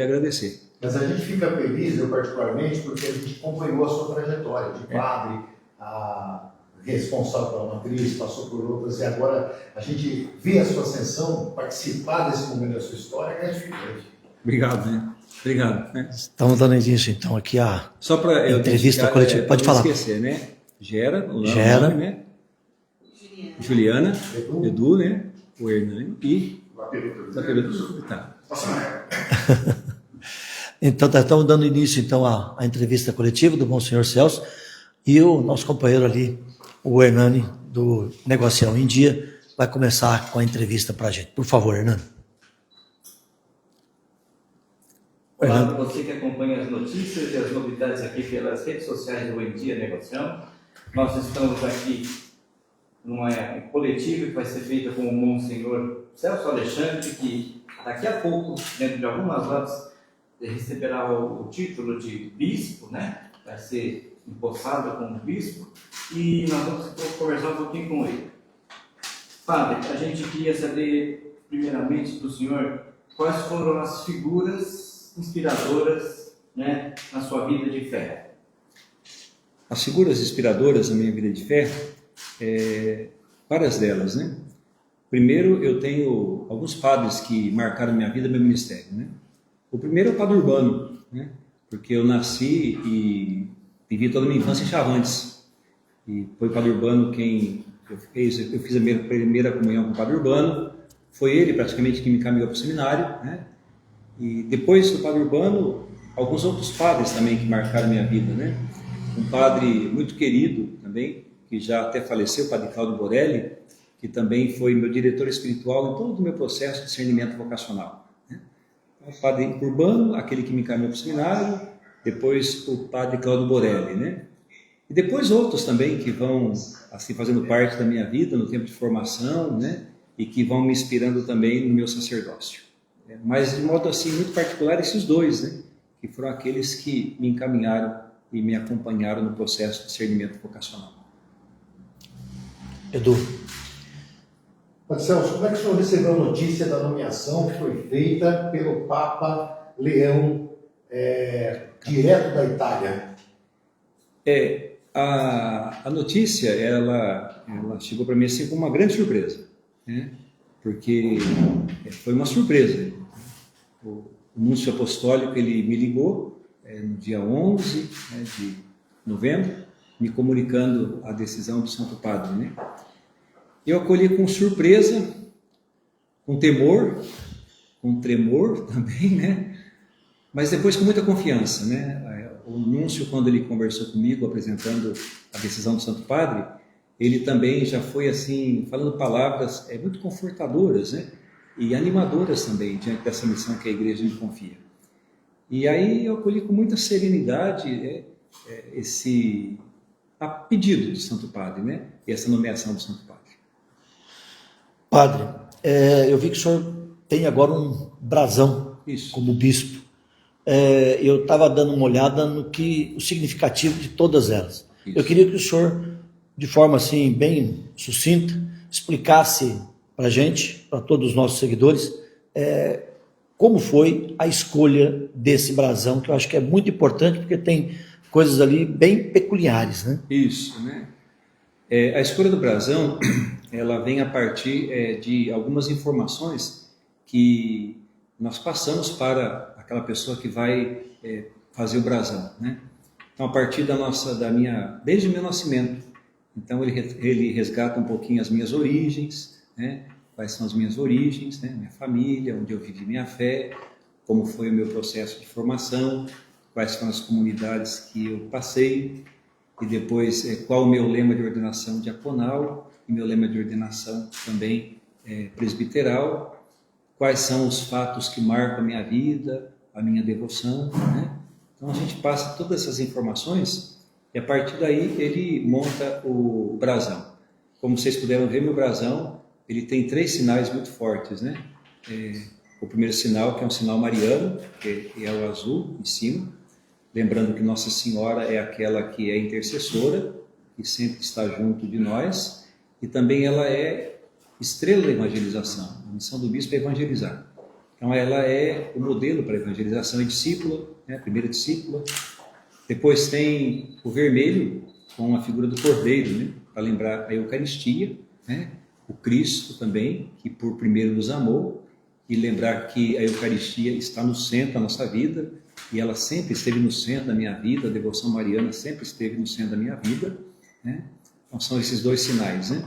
agradecer. Mas a gente fica feliz, eu particularmente, porque a gente acompanhou a sua trajetória de padre, a responsável pela matriz, passou por outras, e agora a gente vê a sua ascensão, participar desse momento da sua história, é gratificante. Obrigado, né? Obrigado. Né? Estamos dando início, então, aqui a só para entrevista coletiva. Pode falar. Não esquecer, né? Gera, o Gera. nome, né? Juliana, Edu, né? O Hernani e Laperuto. Tá. Então, estamos dando início, então, à entrevista coletiva do Monsenhor Celso e o nosso companheiro ali, o Hernani, do Negocião em Dia, vai começar com a entrevista para a gente. Por favor, Hernani. Olá para você que acompanha as notícias e as novidades aqui pelas redes sociais do Em Dia Negocião. Nós estamos aqui numa coletiva que vai ser feita com o Monsenhor Celso Alexandre, que daqui a pouco, dentro de algumas horas, receberá o título de bispo, né? Vai ser empossado como bispo, e nós vamos conversar um pouquinho com ele. Padre, a gente queria saber, primeiramente, do senhor, quais foram as figuras inspiradoras, né, na sua vida de fé. As figuras inspiradoras da minha vida de fé, várias delas, né? Primeiro, eu tenho alguns padres que marcaram minha vida e meu ministério, né? O primeiro é o Padre Urbano, né? Porque eu nasci e vivi toda a minha infância em Chavantes. E foi o Padre Urbano quem eu fiz a minha primeira comunhão com o Padre Urbano. Foi ele praticamente que me encaminhou para o seminário, né? E depois do Padre Urbano, alguns outros padres também que marcaram minha vida, né? Um padre muito querido também, que já até faleceu, o Padre Claudio Borelli, que também foi meu diretor espiritual em todo o meu processo de discernimento vocacional. O Padre Urbano, aquele que me encaminhou para o seminário, depois o Padre Claudio Borelli, né? E depois outros também que vão assim fazendo parte da minha vida no tempo de formação, né? E que vão me inspirando também no meu sacerdócio. Mas de modo assim muito particular esses dois, né? Que foram aqueles que me encaminharam e me acompanharam no processo de discernimento vocacional. Edu. Padre Celso, como é que o senhor recebeu a notícia da nomeação que foi feita pelo Papa Leão, direto da Itália? A notícia, ela chegou para mim assim como uma grande surpresa, né? Porque foi uma surpresa. O núncio apostólico, ele me ligou no dia 11, né, de novembro, me comunicando a decisão do Santo Padre, né? Eu acolhi com surpresa, com temor, com tremor também, né? Mas depois com muita confiança, né? O núncio, quando ele conversou comigo, apresentando a decisão do Santo Padre, ele também já foi assim, falando palavras muito confortadoras, né? E animadoras também, diante dessa missão que a igreja me confia. E aí eu acolhi com muita serenidade esse pedido do Santo Padre, né? E essa nomeação do Santo Padre. Padre, eu vi que o senhor tem agora um brasão. Isso. Como bispo. Eu estava dando uma olhada no o significativo de todas elas. Isso. Eu queria que o senhor, de forma assim bem sucinta, explicasse para a gente, para todos os nossos seguidores, como foi a escolha desse brasão, que eu acho que é muito importante, porque tem coisas ali bem peculiares, né? Isso, né? A escolha do brasão, ela vem a partir de algumas informações que nós passamos para aquela pessoa que vai fazer o brasão, né? Então, a partir desde o meu nascimento, então ele resgata um pouquinho as minhas origens, né? Quais são as minhas origens, né? Minha família, onde eu vivi minha fé, como foi o meu processo de formação, quais foram as comunidades que eu passei, e depois qual o meu lema de ordenação diaconal, e meu lema de ordenação também presbiteral, quais são os fatos que marcam a minha vida, a minha devoção, né? Então a gente passa todas essas informações e a partir daí ele monta o brasão. Como vocês puderam ver, meu brasão, ele tem 3 sinais muito fortes, né? O primeiro sinal, que é um sinal mariano, que é o azul em cima, lembrando que Nossa Senhora é aquela que é intercessora, que sempre está junto de nós, e também ela é estrela da evangelização. A missão do bispo é evangelizar. Então, ela é o modelo para evangelização e discípula, né? Primeira discípula. Depois tem o vermelho, com a figura do cordeiro, né? Para lembrar a Eucaristia, né? O Cristo também, que por primeiro nos amou, e lembrar que a Eucaristia está no centro da nossa vida, e ela sempre esteve no centro da minha vida, a devoção mariana sempre esteve no centro da minha vida, né? Então são esses dois sinais, né?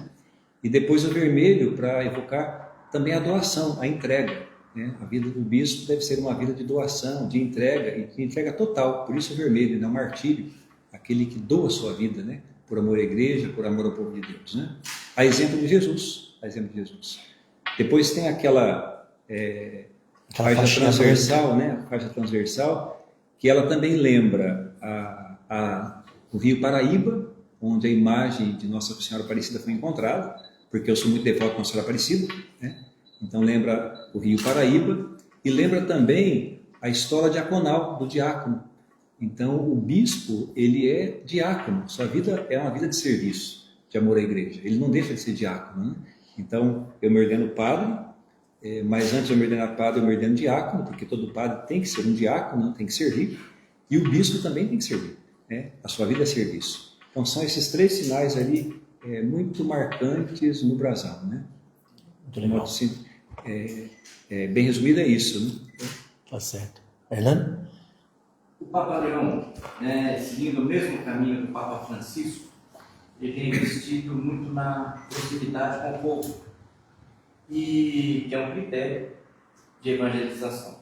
E depois o vermelho para evocar também a doação, a entrega, né? A vida do bispo deve ser uma vida de doação, de entrega, e de entrega total, por isso o vermelho, né? O martírio, aquele que doa a sua vida, né? Por amor à igreja, por amor ao povo de Deus, né? A exemplo de Jesus, a exemplo de Jesus. Depois tem aquela faixa transversal, né? A faixa transversal, que ela também lembra o Rio Paraíba, onde a imagem de Nossa Senhora Aparecida foi encontrada, porque eu sou muito devoto de Nossa Senhora Aparecida, né? Então lembra o Rio Paraíba, e lembra também a história diaconal, do diácono. Então o bispo, ele é diácono, sua vida é uma vida de serviço, de amor à igreja, ele não deixa de ser diácono, né? Então eu me ordeno padre, mas antes de eu me ordenar padre, eu me ordeno diácono, porque todo padre tem que ser um diácono, tem que servir, e o bispo também tem que servir, né? A sua vida é serviço. Então são esses três sinais ali muito marcantes no brasão, né? De modo assim, bem resumido é isso, né? Tá certo. Hernando? O Papa Leão, né, seguindo o mesmo caminho do Papa Francisco, ele tem investido muito na proximidade com o povo, e que é um critério de evangelização.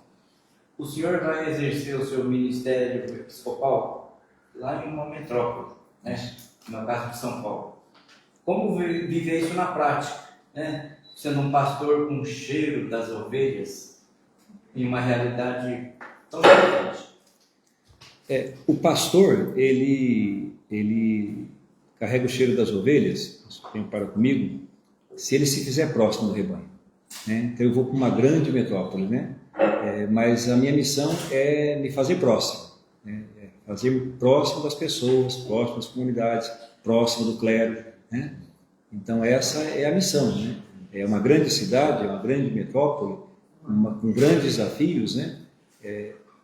O senhor vai exercer o seu ministério episcopal lá em uma metrópole, né, no caso de São Paulo. Como viver isso na prática, né, sendo um pastor com o cheiro das ovelhas em uma realidade tão diferente? O pastor, ele carrega o cheiro das ovelhas, para comigo, se ele se fizer próximo do rebanho, né? Então eu vou para uma grande metrópole, né? Mas a minha missão é me fazer próximo, né? Fazer próximo das pessoas, próximo das comunidades, próximo do clero, né? Então essa é a missão, né? É uma grande cidade, é uma grande metrópole, com grandes desafios, né?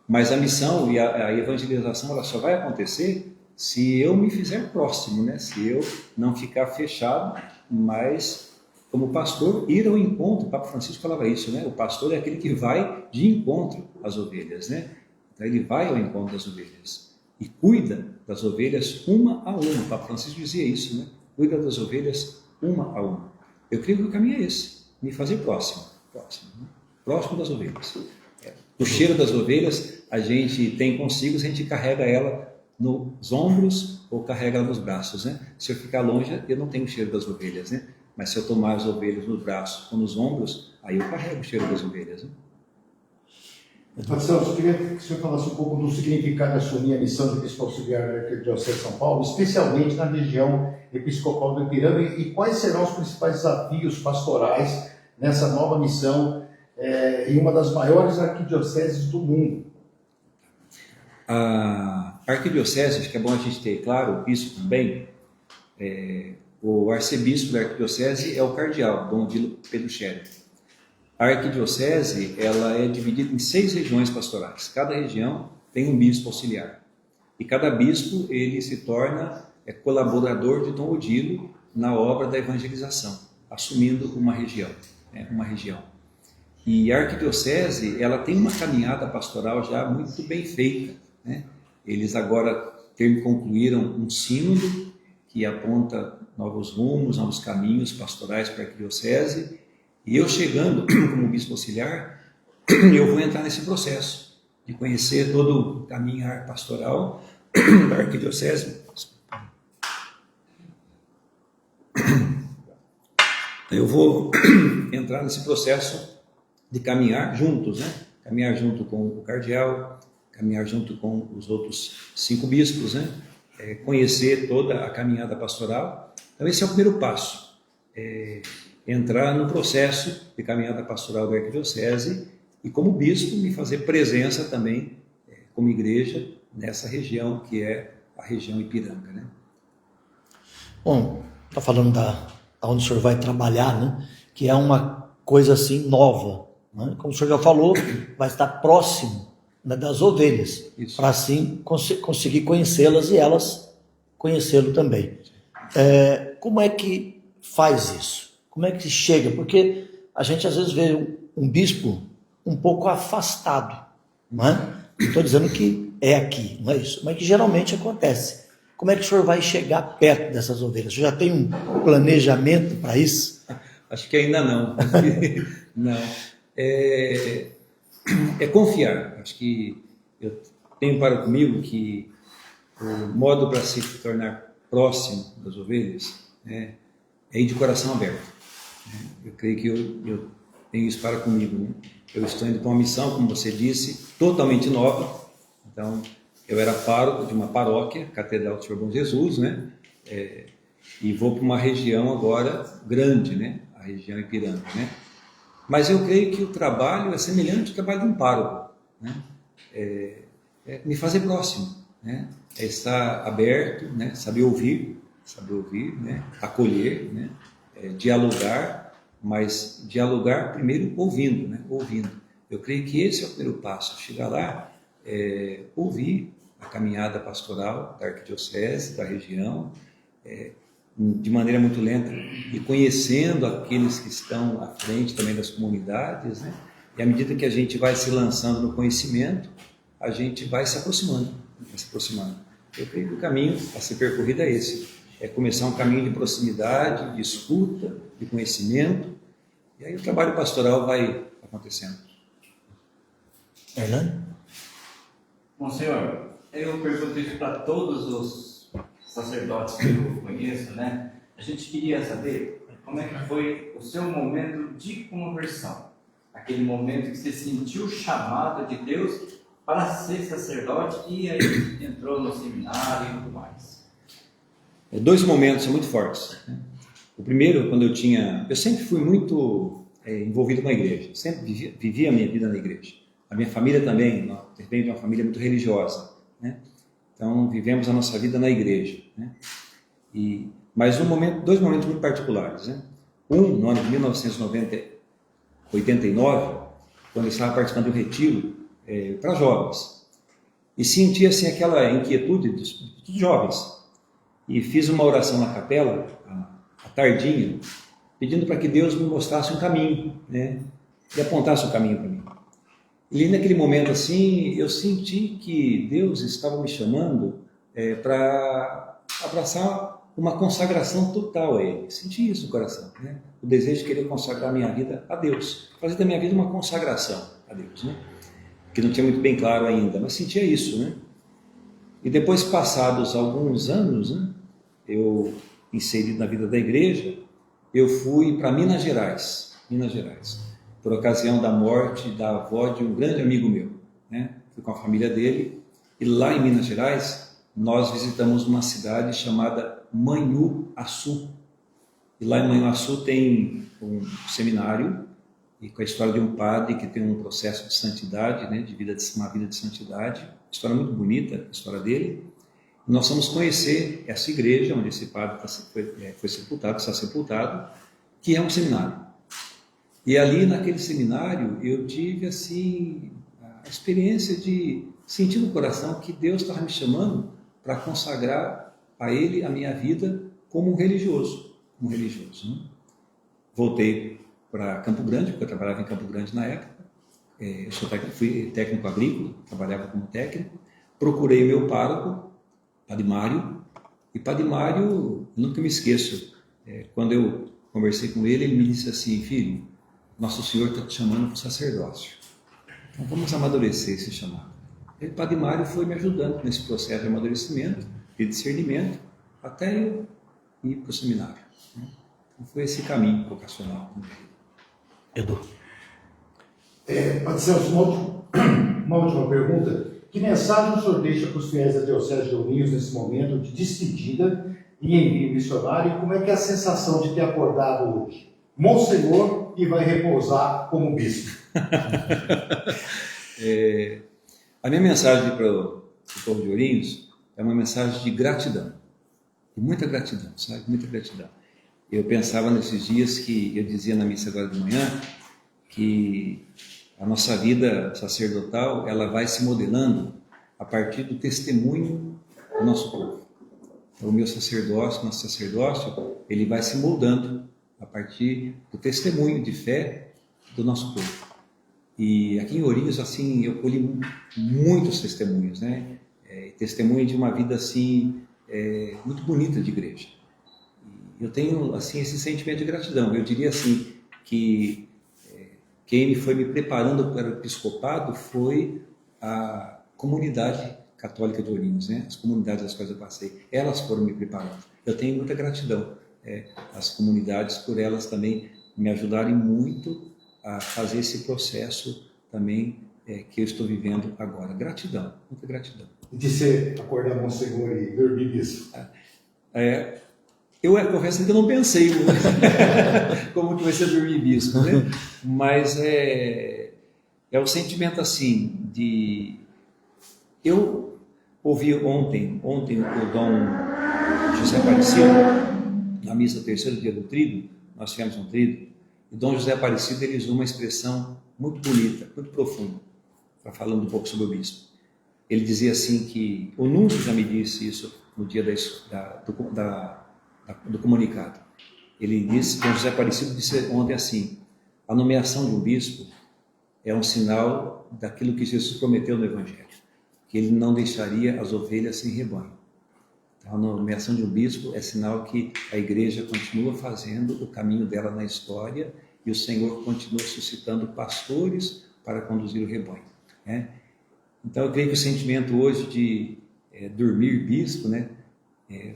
Mas a missão e a evangelização ela só vai acontecer se eu me fizer próximo, né? Se eu não ficar fechado, mas como pastor ir ao encontro. O Papa Francisco falava isso, né? O pastor é aquele que vai de encontro às ovelhas, né? Então ele vai ao encontro das ovelhas e cuida das ovelhas uma a uma. O Papa Francisco dizia isso, né? Cuida das ovelhas uma a uma. Eu creio que o caminho é esse, me fazer próximo, né? Próximo das ovelhas. O cheiro das ovelhas a gente tem consigo, a gente carrega ela nos ombros ou carrega ela nos braços, né? Se eu ficar longe, eu não tenho o cheiro das ovelhas, né? Mas se eu tomar as ovelhas nos braços ou nos ombros, aí eu carrego o cheiro das ovelhas, né? Marcelo, eu queria que o senhor falasse um pouco do significado da sua missão de episcopal auxiliar da Arquidiocese de São Paulo, especialmente na região episcopal do Ipiranga, e quais serão os principais desafios pastorais nessa nova missão em uma das maiores arquidioceses do mundo. A arquidiocese, acho que é bom a gente ter claro isso também, o arcebispo da arquidiocese é o cardeal, Dom Odilo Pedro Scherer. A arquidiocese ela é dividida em 6 regiões pastorais, cada região tem um bispo auxiliar, e cada bispo ele se torna colaborador de Dom Odilo na obra da evangelização, assumindo uma região, uma região. E a arquidiocese, ela tem uma caminhada pastoral já muito bem feita, né? Eles agora concluíram um sínodo que aponta novos rumos, novos caminhos pastorais para a arquidiocese, e eu chegando como bispo auxiliar, eu vou entrar nesse processo de conhecer todo o caminhar pastoral da arquidiocese. Eu vou entrar nesse processo de caminhar juntos, né? Caminhar junto com o cardeal, caminhar junto com os outros 5 bispos, né? Conhecer toda a caminhada pastoral. Então esse é o primeiro passo, entrar no processo de caminhada pastoral da arquidiocese e como bispo me fazer presença também como igreja nessa região que é a região Ipiranga, né? Bom, está falando da onde o senhor vai trabalhar, né? Que é uma coisa assim nova né? Como o senhor já falou, vai estar próximo, né, das ovelhas, para assim conseguir conhecê-las e elas conhecê-lo também. Como é que faz isso? Como é que chega? Porque a gente às vezes vê um bispo um pouco afastado, não é? Estou dizendo que é aqui, não é isso, mas que geralmente acontece. Como é que o senhor vai chegar perto dessas ovelhas? O senhor já tem um planejamento para isso? Acho que ainda não. Não. É confiar. Acho que eu tenho para comigo que o modo para se tornar próximo das ovelhas é ir de coração aberto. Eu creio que eu tenho isso para comigo, né? Eu estou indo para uma missão, como você disse, totalmente nova. Então, eu era pároco de uma paróquia, Catedral do Senhor Bom Jesus, né? E vou para uma região agora grande, né? A região Ipiranga, né? Mas eu creio que o trabalho é semelhante ao trabalho de um pároco, né? Me fazer próximo, né? É estar aberto, né? Saber ouvir, né? Acolher, né? Dialogar, mas dialogar primeiro ouvindo, né? Ouvindo. Eu creio que esse é o primeiro passo. Chegar lá, ouvir a caminhada pastoral da arquidiocese, da região, de maneira muito lenta, e conhecendo aqueles que estão à frente também das comunidades, né? E à medida que a gente vai se lançando no conhecimento, a gente vai se aproximando, Eu creio que o caminho a ser percorrido é esse, começar um caminho de proximidade, de escuta, de conhecimento, e aí o trabalho pastoral vai acontecendo. Hernando? Bom, senhor, eu pergunto isso para todos os sacerdotes que eu conheço, né? A gente queria saber como é que foi o seu momento de conversão, aquele momento que você sentiu o chamado de Deus para ser sacerdote e aí entrou no seminário e tudo mais. Dois momentos muito fortes, né? O primeiro, quando eu sempre fui muito envolvido com a igreja, sempre vivi a minha vida na igreja. A minha família também, nós vem de uma família muito religiosa, né? Então, vivemos a nossa vida na igreja, né? Mas dois momentos muito particulares, né? No ano de 1989, quando eu estava participando de um retiro para jovens, e senti assim, aquela inquietude dos jovens, e fiz uma oração na capela, à tardinha, pedindo para que Deus me mostrasse um caminho, né? E apontasse um caminho para mim. E naquele momento assim, eu senti que Deus estava me chamando para abraçar uma consagração total a Ele. Senti isso no coração, né? O desejo de querer consagrar a minha vida a Deus, fazer da minha vida uma consagração a Deus, né? Que não tinha muito bem claro ainda, mas sentia isso, né? E depois, passados alguns anos, né, eu inserido na vida da igreja, eu fui para Minas Gerais, por ocasião da morte da avó de um grande amigo meu, né? Fui com a família dele, e lá em Minas Gerais, nós visitamos uma cidade chamada Manhuaçu. E lá em Manhuaçu tem um seminário, e com a história de um padre que tem um processo de santidade, né? Uma vida de santidade, história muito bonita, a história dele. Nós fomos conhecer essa igreja, onde esse padre foi sepultado, está sepultado, que é um seminário. E ali naquele seminário eu tive assim a experiência de sentir no coração que Deus estava me chamando para consagrar a Ele a minha vida como um religioso, né? Voltei para Campo Grande, porque eu trabalhava em Campo Grande na época. Fui técnico agrícola, trabalhava como técnico. Procurei o meu pároco, Padre Mário, e Padre Mário, nunca me esqueço, quando eu conversei com ele, ele me disse assim: filho, nosso Senhor está te chamando para o sacerdócio. Então vamos amadurecer esse chamado. E o Padre Mário foi me ajudando nesse processo de amadurecimento, de discernimento, até eu ir para o seminário, né? Então foi esse caminho vocacional. Edu. Padre Celso, uma última pergunta. Que mensagem o senhor deixa para os fiéis da Diocese de Ourinhos nesse momento de despedida e envio missionário? E como é que é a sensação de ter acordado hoje? Monsenhor, e vai repousar como bispo. A minha mensagem para o povo de Ourinhos é uma mensagem de gratidão, de muita gratidão, sabe? Muita gratidão. Eu pensava nesses dias que eu dizia na missa agora de manhã que a nossa vida sacerdotal ela vai se modelando a partir do testemunho do nosso povo. Então, o meu sacerdócio, nosso sacerdócio, ele vai se moldando a partir do testemunho de fé do nosso povo. E aqui em Ourinhos, assim, eu colhi muitos testemunhos, né? Testemunho de uma vida, assim, muito bonita de igreja. E eu tenho, assim, esse sentimento de gratidão. Eu diria, assim, que quem foi me preparando para o episcopado foi a comunidade católica de Ourinhos, né? As comunidades das quais eu passei. Elas foram me preparando. Eu tenho muita gratidão. As comunidades, por elas também me ajudarem muito a fazer esse processo também que eu estou vivendo agora. Gratidão, muita gratidão. E de você acordar Monsenhor e dormir nisso? Eu confesso que eu não pensei como que vai ser dormir bispo, né? Mas é o sentimento assim de... Eu ouvi ontem o Dom José Aparecido, na missa do terceiro dia do Tríduo, nós tivemos um Tríduo, e Dom José Aparecido ele usou uma expressão muito bonita, muito profunda, falando um pouco sobre o bispo. Ele dizia assim que, o Núncio já me disse isso no dia do comunicado. Ele disse, Dom José Aparecido disse ontem assim, a nomeação de um bispo é um sinal daquilo que Jesus prometeu no Evangelho, que ele não deixaria as ovelhas sem rebanho. Então, a nomeação de um bispo é sinal que a igreja continua fazendo o caminho dela na história e o Senhor continua suscitando pastores para conduzir o rebanho, né? Então, eu creio que o sentimento hoje de dormir bispo, né,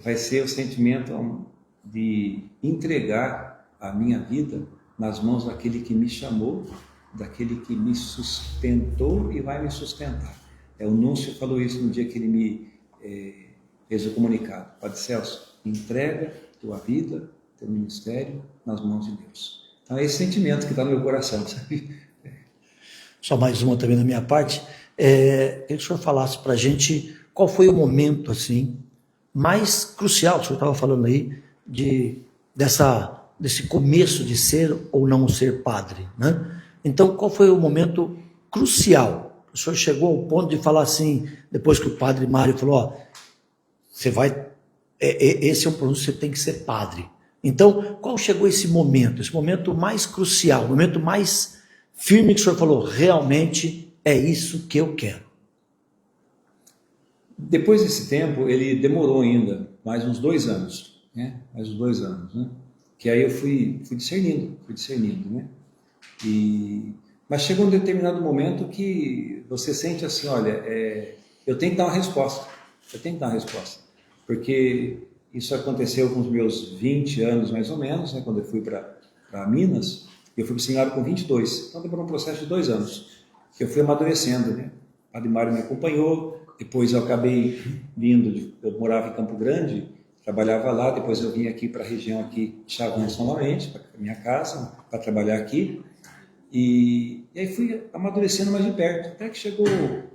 vai ser o sentimento de entregar a minha vida nas mãos daquele que me chamou, daquele que me sustentou e vai me sustentar. O Núncio falou isso no dia que ele me fez o comunicado. Padre Celso, entrega tua vida, teu ministério nas mãos de Deus. Então é esse sentimento que está no meu coração, sabe? Só mais uma também da minha parte. Queria que o senhor falasse para a gente qual foi o momento assim mais crucial, o senhor estava falando aí, desse começo de ser ou não ser padre, né? Então, qual foi o momento crucial? O senhor chegou ao ponto de falar assim, depois que o padre Mário falou, ó, você vai, esse é um pronúncio, você tem que ser padre. Então, qual chegou esse momento mais crucial, o momento mais firme que o senhor falou, realmente é isso que eu quero? Depois desse tempo, ele demorou ainda, mais uns 2 anos, né? Mais uns 2 anos, né? Que aí eu fui discernindo, né? Mas chegou um determinado momento que você sente assim, olha, eu tenho que dar uma resposta, porque isso aconteceu com os meus 20 anos mais ou menos, né? Quando eu fui para Minas, eu fui para o seminário com 22, então demorou um processo de 2 anos, que eu fui amadurecendo, né? O Padre Mário me acompanhou, depois eu acabei vindo, eu morava em Campo Grande, trabalhava lá, depois eu vim aqui para a região aqui de Chavantes novamente, para minha casa, para trabalhar aqui, e aí fui amadurecendo mais de perto, até que chegou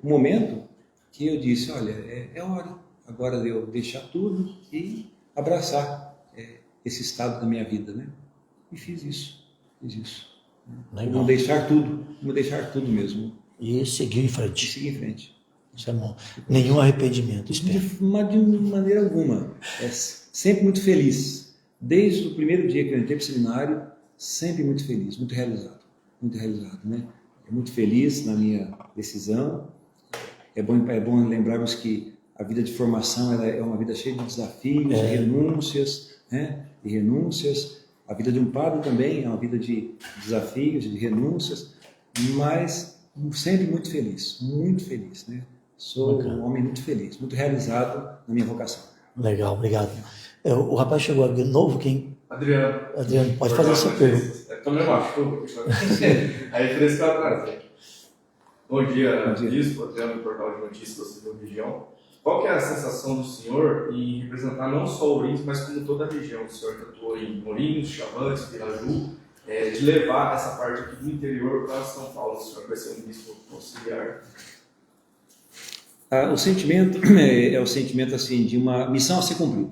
um momento que eu disse, olha, é hora agora de eu deixar tudo e abraçar esse estado da minha vida, né? E fiz isso. Não deixar tudo mesmo. E seguir em frente. Isso é bom. Nenhum arrependimento, espero. De maneira alguma. Sempre muito feliz. Desde o primeiro dia que eu entrei para o seminário, sempre muito feliz, muito realizado, né? Muito feliz na minha decisão. É bom lembrarmos que a vida de formação ela é uma vida cheia de desafios, de renúncias, né? A vida de um padre também é uma vida de desafios, de renúncias, mas sempre muito feliz, né? Sou um homem muito feliz, muito realizado na minha vocação. Legal, obrigado. O rapaz chegou de novo, quem? Adriano, pode fazer essa pergunta. Também machucou. Aí fresco atrás. Bom dia, Bispo, Adriano do Portal de Notícias da Segunda Região. Qual que é a sensação do senhor em representar não só Ourinhos, mas como toda a região? O senhor que atuou em Ourinhos, Chavantes, Piraju, de levar essa parte aqui do interior para São Paulo. O senhor vai ser um bispo auxiliar. O sentimento é o sentimento assim, de uma missão a ser cumprida.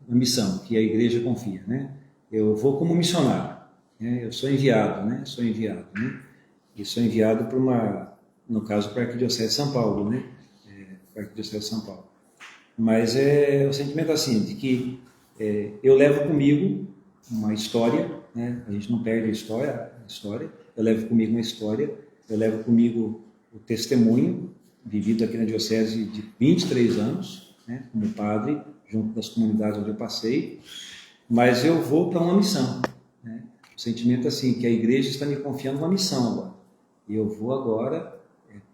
Uma missão que a igreja confia, né? Eu vou como missionário. né? Eu sou enviado, né? Sou enviado, né? E sou enviado para no caso, para a Arquidiocese de São Paulo, né? Para a Arquidiocese de São Paulo. Mas o sentimento assim, de que eu levo comigo uma história, né? A gente não perde a história. Eu levo comigo uma história, eu levo comigo o testemunho vivido aqui na Diocese de 23 anos, né? Como padre, junto das comunidades onde eu passei, mas eu vou para uma missão, né? O sentimento assim, que a igreja está me confiando uma missão agora, e eu vou agora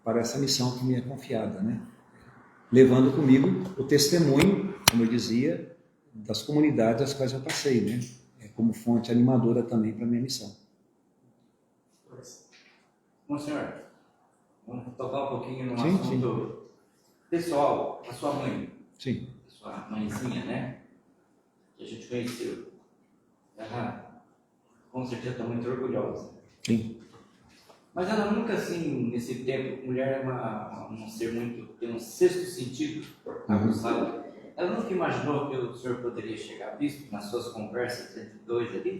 para essa missão que me é confiada, né? Levando comigo o testemunho, como eu dizia, das comunidades às quais eu passei, né? Como fonte animadora também para a minha missão. Bom, senhor, vamos tocar um pouquinho num Sim, assunto pessoal, a sua mãe. Sim. Sua mãezinha, né? Que a gente conheceu. Ela, com certeza, está muito orgulhosa. Sim. Mas ela nunca, assim, nesse tempo, mulher é um ser muito, tem um sexto sentido aguçado. Ela nunca imaginou que o senhor poderia chegar a bispo nas suas conversas entre dois ali?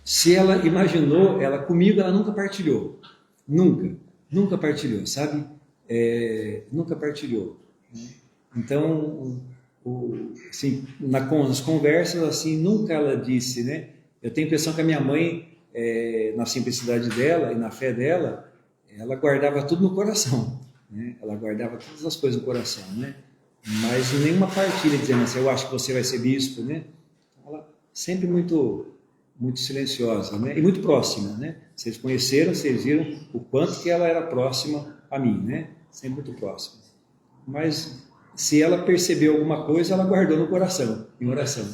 Se ela imaginou, comigo ela nunca partilhou. Nunca partilhou, sabe? Nunca partilhou. Então, assim, nas conversas, assim, nunca ela disse, né? Eu tenho a impressão que a minha mãe, na simplicidade dela e na fé dela, ela guardava tudo no coração, né? Ela guardava todas as coisas no coração, né? Mas nenhuma partilha dizendo assim, eu acho que você vai ser bispo, né? Ela sempre muito silenciosa, né? E muito próxima, né? Vocês conheceram, vocês viram o quanto que ela era próxima a mim, né? Sempre muito próxima. Mas se ela percebeu alguma coisa, ela guardou no coração, em oração.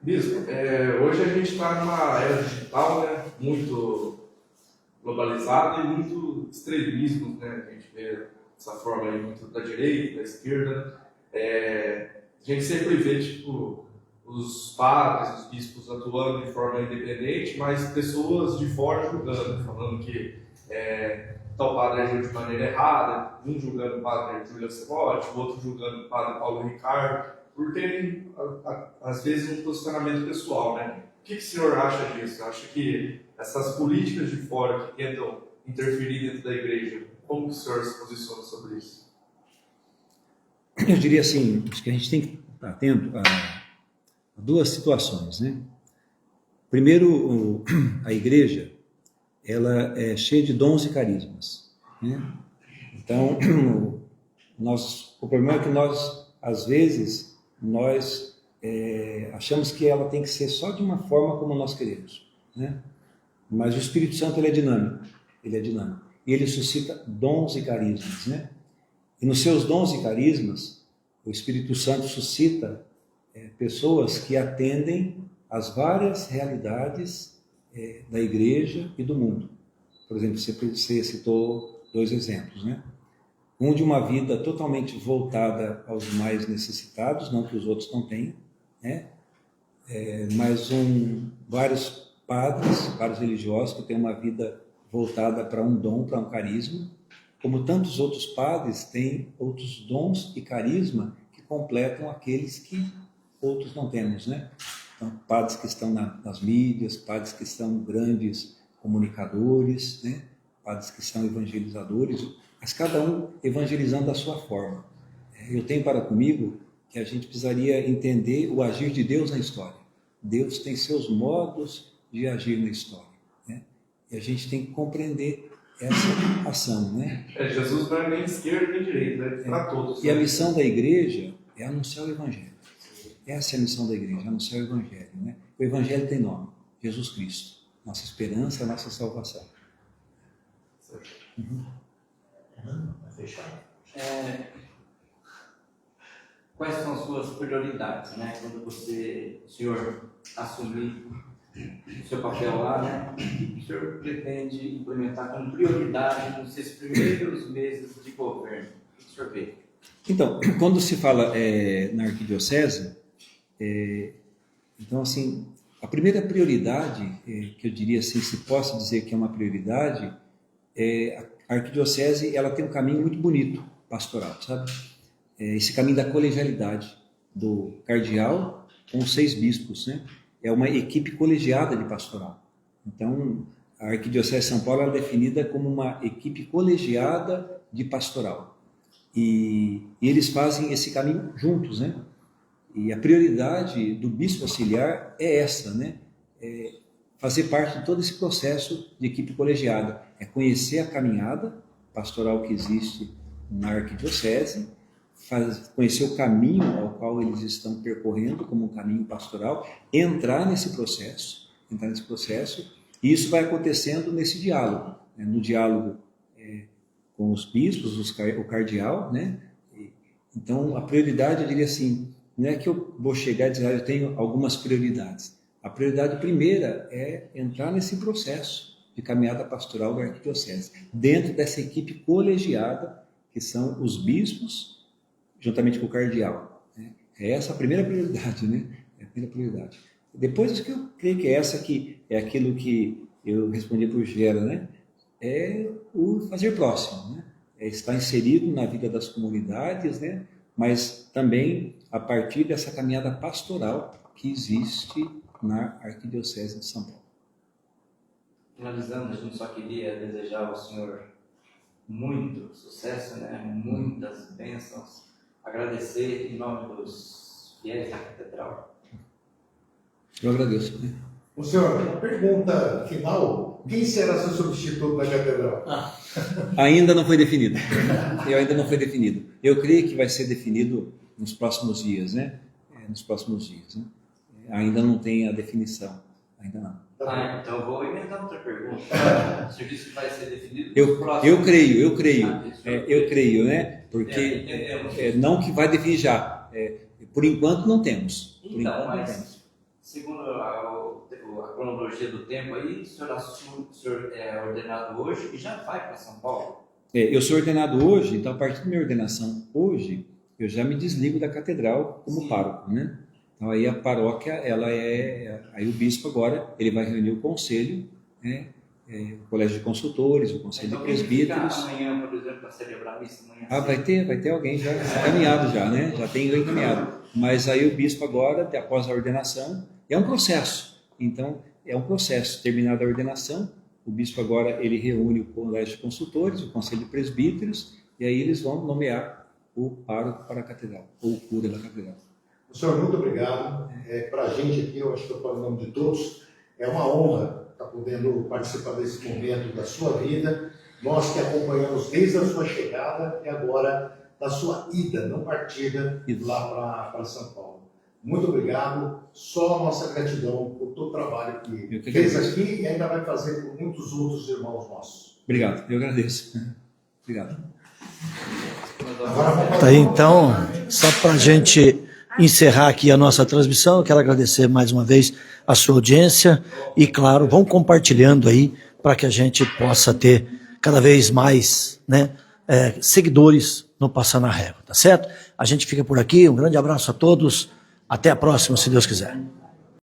Bispo, hoje a gente está numa era digital, né, muito globalizada e muito extremismo, né? A gente vê essa forma aí muito da direita, da esquerda. A gente sempre vê, tipo, os padres, os bispos atuando de forma independente, mas pessoas de fora julgando, falando que tal padre agiu de maneira errada, um julgando o padre Júlio Celotti, o outro julgando o padre Paulo Ricardo, por terem, às vezes, um posicionamento pessoal, né? O que o senhor acha disso? Acha que essas políticas de fora que tentam interferir dentro da igreja, como o senhor se posiciona sobre isso? Eu diria assim, acho que a gente tem que estar atento a duas situações, né? Primeiro, a igreja, ela é cheia de dons e carismas, né? Então, o problema é que nós, às vezes, achamos que ela tem que ser só de uma forma como nós queremos, né? Mas o Espírito Santo, ele é dinâmico, e ele suscita dons e carismas, né? E nos seus dons e carismas, o Espírito Santo suscita pessoas que atendem às várias realidades da igreja e do mundo. Por exemplo, você citou 2 exemplos, né? Um de uma vida totalmente voltada aos mais necessitados, não que os outros não tenham, né? Mas vários padres, vários religiosos que têm uma vida voltada para um dom, para um carisma, como tantos outros padres têm outros dons e carisma que completam aqueles que outros não temos, né? Então, padres que estão nas mídias, padres que são grandes comunicadores, né? Padres que são evangelizadores, mas cada um evangelizando da sua forma. Eu tenho para comigo que a gente precisaria entender o agir de Deus na história. Deus tem seus modos de agir na história, né? E a gente tem que compreender essa ação, né? Jesus não é nem esquerda nem direita, é para todos. E a missão da igreja é anunciar o Evangelho. Essa é a missão da igreja, anunciar o Evangelho, né? O Evangelho tem nome, Jesus Cristo. Nossa esperança, nossa salvação. Quais são as suas prioridades, né? Quando o senhor assumir o seu papel lá, né? O que o senhor pretende implementar como prioridade nos seus primeiros meses de governo? O que o senhor vê? Então, quando se fala na arquidiocese, então, assim, a primeira prioridade, que eu diria assim, se posso dizer que é uma prioridade, é a arquidiocese ela tem um caminho muito bonito pastoral, sabe? Esse caminho da colegialidade do cardeal com os 6 bispos, né? É uma equipe colegiada de pastoral. Então, a Arquidiocese de São Paulo é definida como uma equipe colegiada de pastoral. E eles fazem esse caminho juntos, né? E a prioridade do bispo auxiliar é essa, né? Fazer parte de todo esse processo de equipe colegiada. É conhecer a caminhada pastoral que existe na arquidiocese, conhecer o caminho ao qual eles estão percorrendo como um caminho pastoral, entrar nesse processo, e isso vai acontecendo nesse diálogo, né? No diálogo com os bispos, o cardeal, né? Então, a prioridade, eu diria assim, não é que eu vou chegar e dizer, eu tenho algumas prioridades. A prioridade primeira é entrar nesse processo de caminhada pastoral da arquidiocese, dentro dessa equipe colegiada, que são os bispos, juntamente com o cardeal, né? É essa a primeira prioridade, né? É a primeira prioridade. Depois, acho que eu creio que essa que é aquilo que eu respondi para o Gera, né? É o fazer próximo, né? É estar inserido na vida das comunidades, né? Mas também a partir dessa caminhada pastoral que existe na Arquidiocese de São Paulo. Finalizando, a gente só queria desejar ao senhor muito sucesso, né? Muitas bênçãos. Agradecer em nome dos fiéis da Catedral. Eu agradeço, né? O senhor, uma pergunta final: quem será seu substituto na Catedral? Ainda não foi definido. Ainda não foi definido. Eu creio que vai ser definido nos próximos dias, né? Né? Ainda não tem a definição. Ainda não. Então eu vou emendar outra pergunta. O senhor disse que vai ser definido nos Eu próximos creio. Eu dias. creio, né? Porque não que vai definir já. Por enquanto não temos. Então, mas segundo a cronologia do tempo aí, o senhor é ordenado hoje e já vai para São Paulo? Eu sou ordenado hoje, então a partir da minha ordenação hoje, eu já me desligo da catedral como pároco, né? Então aí a paróquia, aí o bispo agora, ele vai reunir o conselho, né? O colégio de consultores, o conselho de presbíteros. Amanhã, por exemplo, para celebrar a missa amanhã. Vai ter alguém já encaminhado já, né? Já tem encaminhado. Mas aí o bispo agora, após a ordenação, é um processo. Então, é um processo. Terminada a ordenação, o bispo agora ele reúne o colégio de consultores, o conselho de presbíteros, e aí eles vão nomear o pároco para a catedral, ou o cura da catedral. Senhor, muito obrigado. Para a gente aqui, eu acho que eu falo em nome de todos, é uma honra estar podendo participar desse momento da sua vida. Nós que acompanhamos desde a sua chegada e agora da sua ida, não partida, lá para São Paulo. Muito obrigado. Só a nossa gratidão por todo o trabalho que fez aqui e ainda vai fazer por muitos outros irmãos nossos. Obrigado, eu agradeço. Obrigado. Tá aí, então, só para a gente encerrar aqui a nossa transmissão, eu quero agradecer mais uma vez a sua audiência e, claro, vão compartilhando aí para que a gente possa ter cada vez mais, né, seguidores no Passando a Régua, tá certo? A gente fica por aqui, um grande abraço a todos, até a próxima, se Deus quiser.